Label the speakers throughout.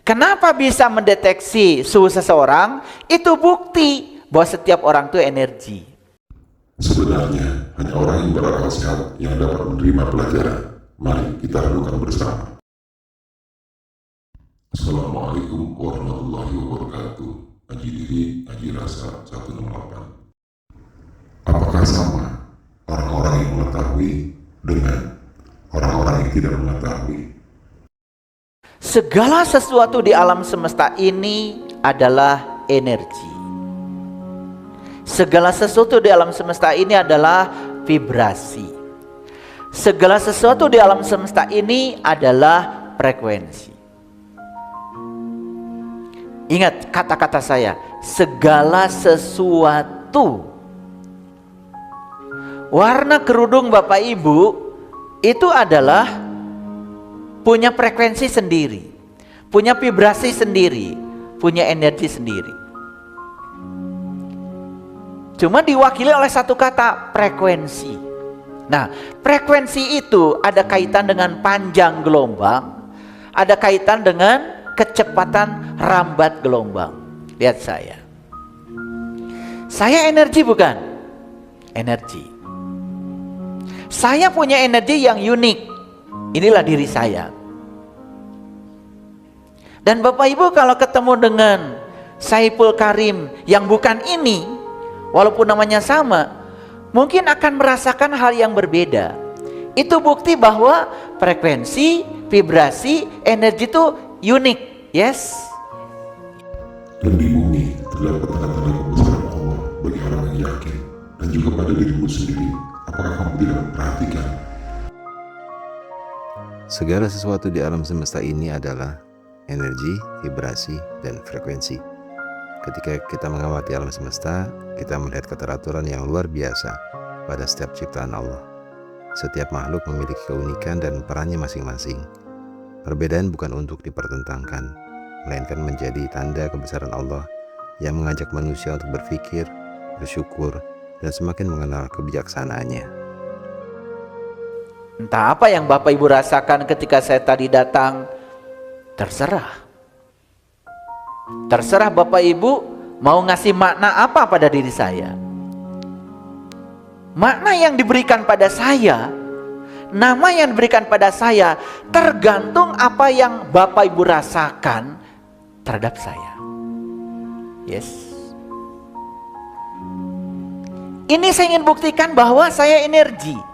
Speaker 1: Kenapa bisa mendeteksi suhu seseorang? Itu bukti bahwa setiap orang itu energi.
Speaker 2: Sebenarnya hanya orang yang berakal sehat yang dapat menerima pelajaran. Mari kita renungkan bersama. Assalamualaikum warahmatullahi wabarakatuh. Aji diri, aji rasa 168. Apakah sama orang-orang yang mengetahui dengan orang-orang yang tidak mengetahui?
Speaker 1: Segala sesuatu di alam semesta ini adalah energi. Segala sesuatu di alam semesta ini adalah vibrasi. Segala sesuatu di alam semesta ini adalah frekuensi. Ingat kata-kata saya, segala sesuatu. Warna kerudung Bapak Ibu itu adalah punya frekuensi sendiri, punya vibrasi sendiri, punya energi sendiri. Cuma diwakili oleh satu kata, frekuensi. Nah, frekuensi itu ada kaitan dengan panjang gelombang, ada kaitan dengan kecepatan rambat gelombang. Lihat saya. Saya energi bukan? Energi. Saya punya energi yang unik. Inilah diri saya. Dan Bapak Ibu kalau ketemu dengan Saiful Karim yang bukan ini, walaupun namanya sama, mungkin akan merasakan hal yang berbeda. Itu bukti bahwa frekuensi, vibrasi, energi itu unik. Yes.
Speaker 2: Dan di bumi terdapat tanda-tanda kebesaran Allah bagi orang yang yakin, dan juga pada dirimu sendiri. Apakah kamu tidak memperhatikan?
Speaker 3: Segala sesuatu di alam semesta ini adalah energi, vibrasi, dan frekuensi. Ketika kita mengamati alam semesta, kita melihat keteraturan yang luar biasa pada setiap ciptaan Allah. Setiap makhluk memiliki keunikan dan perannya masing-masing. Perbedaan bukan untuk dipertentangkan, melainkan menjadi tanda kebesaran Allah yang mengajak manusia untuk berpikir, bersyukur, dan semakin mengenal kebijaksanaannya.
Speaker 1: Entah apa yang Bapak Ibu rasakan ketika saya tadi datang, terserah. Terserah Bapak Ibu mau ngasih makna apa pada diri saya. Makna yang diberikan pada saya, nama yang diberikan pada saya, tergantung apa yang Bapak Ibu rasakan terhadap saya. Yes. Ini saya ingin buktikan bahwa saya energi.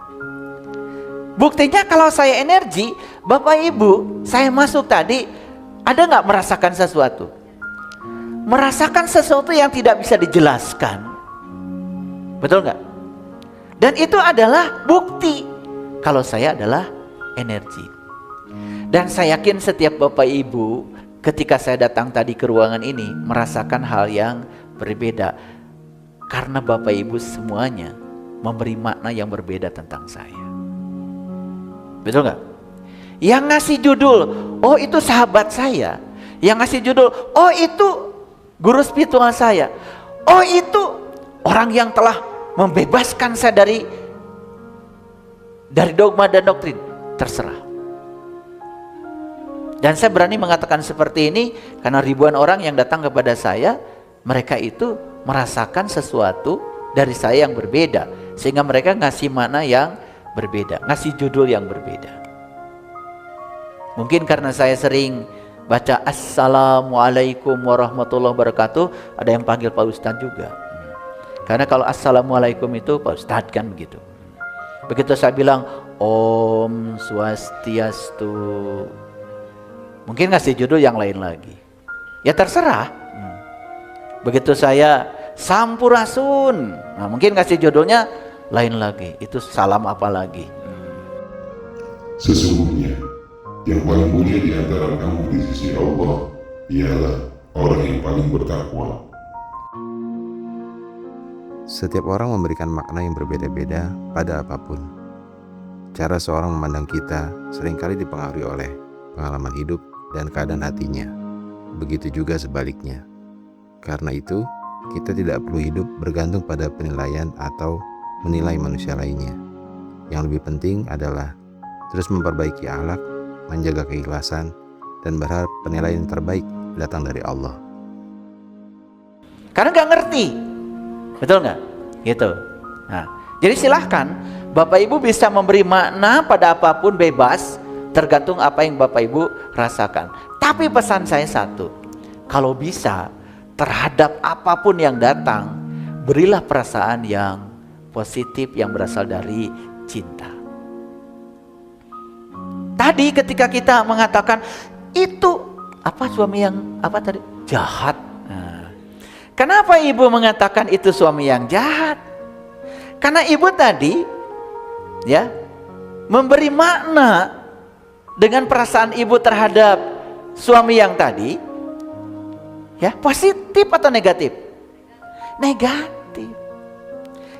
Speaker 1: Buktinya kalau saya energi, Bapak Ibu, saya masuk tadi, ada nggak merasakan sesuatu? Merasakan sesuatu yang tidak bisa dijelaskan. Betul nggak? Dan itu adalah bukti kalau saya adalah energi. Dan saya yakin setiap Bapak Ibu ketika saya datang tadi ke ruangan ini merasakan hal yang berbeda. Karena Bapak Ibu semuanya memberi makna yang berbeda tentang saya. Betul nggak? Yang ngasih judul, oh itu sahabat saya. Yang ngasih judul, oh itu guru spiritual saya. Oh itu orang yang telah membebaskan saya dari dogma dan doktrin. Terserah. Dan saya berani mengatakan seperti ini karena ribuan orang yang datang kepada saya, mereka itu merasakan sesuatu dari saya yang berbeda, sehingga mereka ngasih makna yang berbeda, ngasih judul yang berbeda. Mungkin karena saya sering baca Assalamualaikum warahmatullahi wabarakatuh, ada yang panggil Pak Ustadz juga. Karena kalau Assalamualaikum itu Pak Ustadz kan begitu. Begitu saya bilang Om Swastiastu, mungkin ngasih judul yang lain lagi. Ya terserah. Begitu saya Sampurasun, nah mungkin ngasih judulnya lain lagi. Itu salam apa lagi?
Speaker 2: Sesungguhnya yang paling mulia di antara kamu di sisi Allah ialah orang yang paling bertakwa.
Speaker 3: Setiap orang memberikan makna yang berbeda-beda pada apapun. Cara seorang memandang kita seringkali dipengaruhi oleh pengalaman hidup dan keadaan hatinya. Begitu juga sebaliknya. Karena itu, kita tidak perlu hidup bergantung pada penilaian atau menilai manusia lainnya. Yang lebih penting adalah terus memperbaiki akhlak, menjaga keikhlasan, dan berharap penilaian terbaik datang dari Allah.
Speaker 1: Karena nggak ngerti, betul nggak? Gitu. Nah, jadi silahkan Bapak Ibu bisa memberi makna pada apapun bebas, tergantung apa yang Bapak Ibu rasakan. Tapi pesan saya satu, kalau bisa terhadap apapun yang datang, berilah perasaan yang positif yang berasal dari cinta. Tadi ketika kita mengatakan itu apa suami yang apa tadi jahat. Nah, kenapa ibu mengatakan itu suami yang jahat? Karena ibu tadi ya memberi makna dengan perasaan ibu terhadap suami yang tadi ya positif atau negatif? Negatif.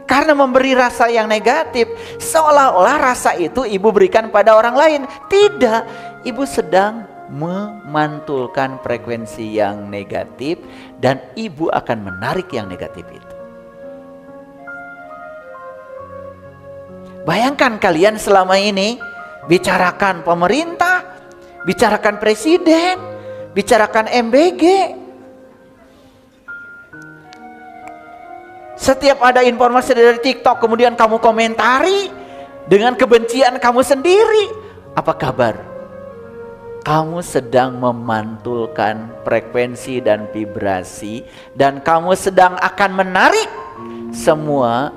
Speaker 1: Karena memberi rasa yang negatif, seolah-olah rasa itu ibu berikan pada orang lain. Tidak, ibu sedang memantulkan frekuensi yang negatif dan ibu akan menarik yang negatif itu. Bayangkan kalian selama ini bicarakan pemerintah, bicarakan presiden, bicarakan MBG. Setiap ada informasi dari TikTok kemudian kamu komentari dengan kebencian kamu sendiri. Apa kabar? Kamu sedang memantulkan frekuensi dan vibrasi dan kamu sedang akan menarik semua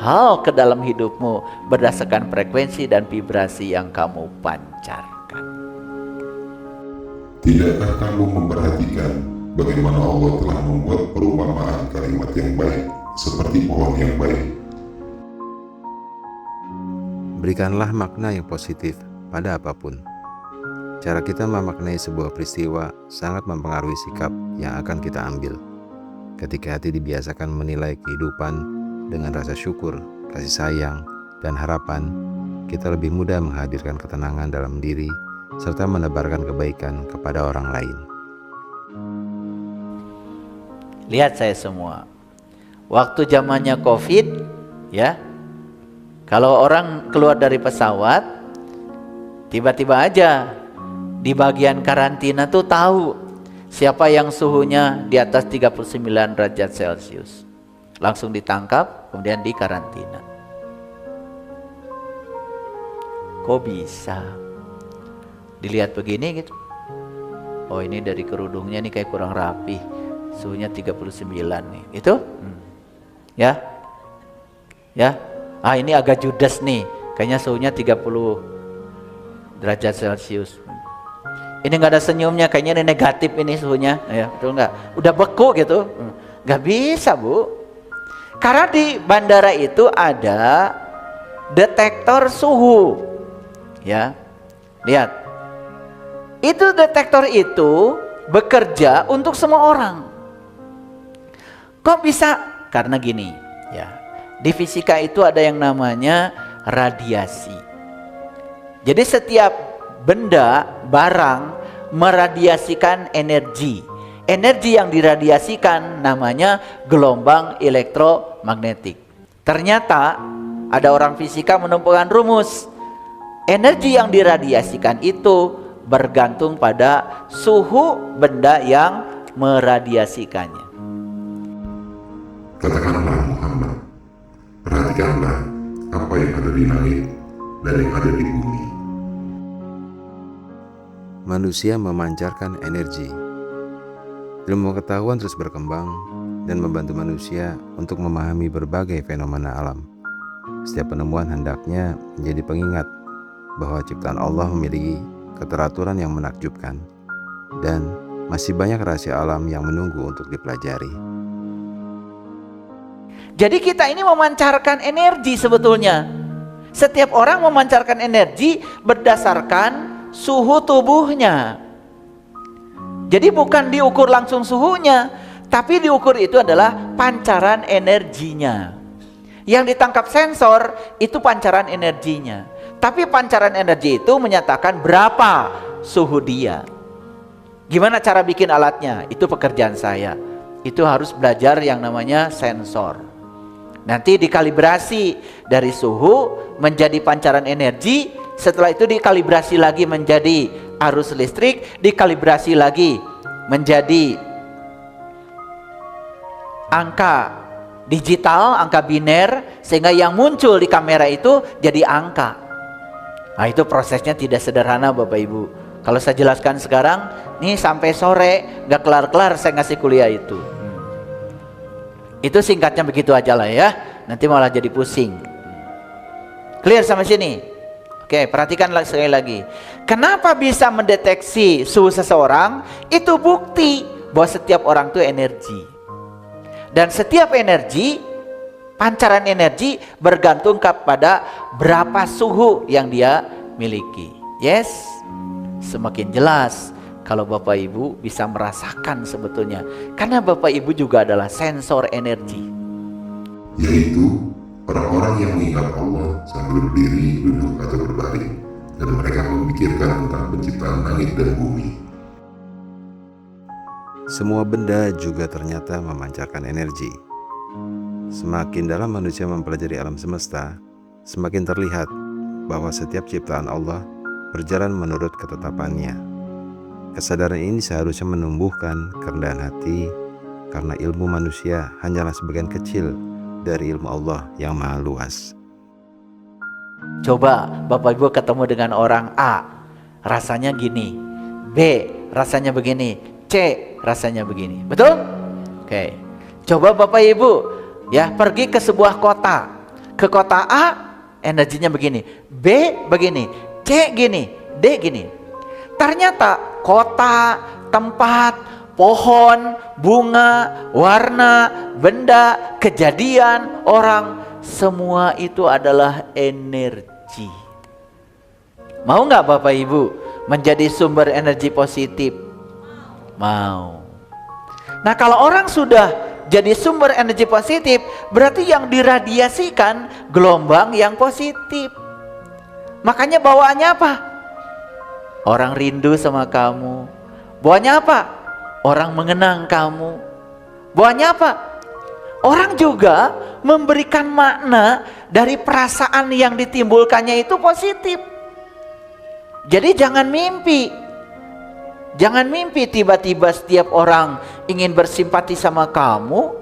Speaker 1: hal ke dalam hidupmu berdasarkan frekuensi dan vibrasi yang kamu pancarkan.
Speaker 2: Tidakkah kamu memperhatikan bagaimana Allah telah membuat perumpamaan kalimat yang baik seperti pohon yang baik?
Speaker 3: Berikanlah makna yang positif pada apapun. Cara kita memaknai sebuah peristiwa sangat mempengaruhi sikap yang akan kita ambil. Ketika hati dibiasakan menilai kehidupan dengan rasa syukur, kasih sayang, dan harapan, kita lebih mudah menghadirkan ketenangan dalam diri serta menebarkan kebaikan kepada orang lain.
Speaker 1: Lihat saya semua. Waktu zamannya COVID, ya, kalau orang keluar dari pesawat, tiba-tiba aja di bagian karantina tuh tahu siapa yang suhunya di atas 39 derajat Celcius. Langsung ditangkap, kemudian di karantina. Kok bisa? Dilihat begini gitu. Oh, ini dari kerudungnya nih kayak kurang rapi. Suhunya 39 nih. Itu? Ya. Ya. Ah, ini agak judes nih. Kayaknya suhunya 30 derajat Celcius. Ini nggak ada senyumnya, kayaknya ini negatif ini suhunya, ya betul nggak? Udah beku gitu, nggak bisa Bu. Karena di bandara itu ada detektor suhu, ya. Lihat, itu detektor itu bekerja untuk semua orang. Kok bisa? Karena gini, ya. Di fisika itu ada yang namanya radiasi. Jadi setiap benda, barang meradiasikan energi. Energi yang diradiasikan namanya gelombang elektromagnetik. Ternyata ada orang fisika menemukan rumus. Energi yang diradiasikan itu bergantung pada suhu benda yang meradiasikannya.
Speaker 2: Katakanlah Muhammad, perhatikanlah apa yang ada di langit dan yang ada di bumi.
Speaker 3: Manusia memancarkan energi. Ilmu pengetahuan terus berkembang dan membantu manusia untuk memahami berbagai fenomena alam. Setiap penemuan hendaknya menjadi pengingat bahwa ciptaan Allah memiliki keteraturan yang menakjubkan dan masih banyak rahasia alam yang menunggu untuk dipelajari.
Speaker 1: Jadi kita ini memancarkan energi sebetulnya. Setiap orang memancarkan energi berdasarkan suhu tubuhnya. Jadi bukan diukur langsung suhunya, tapi diukur itu adalah pancaran energinya. Yang ditangkap sensor itu pancaran energinya. Tapi pancaran energi itu menyatakan berapa suhu dia. Gimana cara bikin alatnya? Itu pekerjaan saya. Itu harus belajar yang namanya sensor. Nanti dikalibrasi dari suhu menjadi pancaran energi. Setelah itu dikalibrasi lagi menjadi arus listrik dikalibrasi lagi menjadi angka digital, angka biner, sehingga yang muncul di kamera itu jadi angka. Nah, itu prosesnya tidak sederhana Bapak Ibu. Kalau saya jelaskan sekarang, nih sampai sore nggak kelar-kelar saya ngasih kuliah itu. Itu singkatnya begitu aja lah ya. Nanti malah jadi pusing. Clear sampai sini? Oke, perhatikan sekali lagi. Kenapa bisa mendeteksi suhu seseorang? Itu bukti bahwa setiap orang itu energi. Dan setiap energi, pancaran energi bergantung kepada berapa suhu yang dia miliki. Yes? Semakin jelas kalau Bapak Ibu bisa merasakan sebetulnya. Karena Bapak Ibu juga adalah sensor energi.
Speaker 2: Yaitu orang-orang yang mengingat Allah sambil berdiri, duduk, atau berbaring, dan mereka memikirkan tentang penciptaan langit dan bumi.
Speaker 3: Semua benda juga ternyata memancarkan energi. Semakin dalam manusia mempelajari alam semesta, semakin terlihat bahwa setiap ciptaan Allah berjalan menurut ketetapannya. Kesadaran ini seharusnya menumbuhkan kerendahan hati, karena ilmu manusia hanyalah sebagian kecil dari ilmu Allah yang maha luas.
Speaker 1: Coba Bapak Ibu ketemu dengan orang A, rasanya gini, B rasanya begini, C rasanya begini, betul? Oke. Coba Bapak Ibu ya pergi ke sebuah kota. Ke kota A energinya begini, B begini, C gini, D gini. Ternyata kota, tempat, pohon, bunga, warna, benda, kejadian, orang, semua itu adalah energi. Mau nggak Bapak Ibu menjadi sumber energi positif? Mau. Nah, kalau orang sudah jadi sumber energi positif, berarti yang diradiasikan gelombang yang positif. Makanya bawaannya apa? Orang rindu sama kamu. Bawaannya apa? Orang mengenang kamu. Bawaannya apa? Orang juga memberikan makna dari perasaan yang ditimbulkannya itu positif. Jadi jangan mimpi. Jangan mimpi tiba-tiba setiap orang ingin bersimpati sama kamu,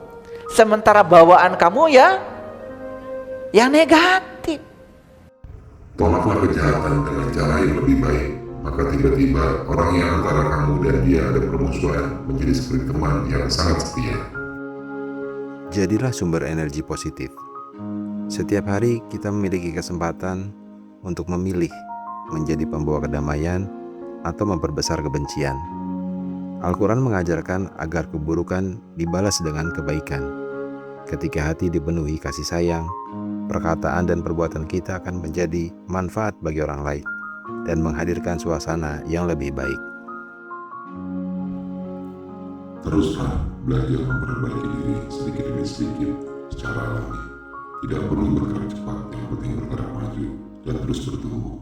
Speaker 1: sementara bawaan kamu ya yang negatif.
Speaker 2: Tolaklah kejahatan dengan cara yang lebih baik, maka tiba-tiba orang yang antara kamu dan dia ada permusuhan menjadi seperti teman yang sangat setia.
Speaker 3: Jadilah sumber energi positif. Setiap hari kita memiliki kesempatan untuk memilih menjadi pembawa kedamaian atau memperbesar kebencian. Al-Quran mengajarkan agar keburukan dibalas dengan kebaikan. Ketika hati dipenuhi kasih sayang, perkataan dan perbuatan kita akan menjadi manfaat bagi orang lain dan menghadirkan suasana yang lebih baik.
Speaker 2: Teruslah belajar memperbaiki diri sedikit demi sedikit secara alami. Tidak perlu bergerak cepat, yang penting bergerak maju dan terus bertumbuh.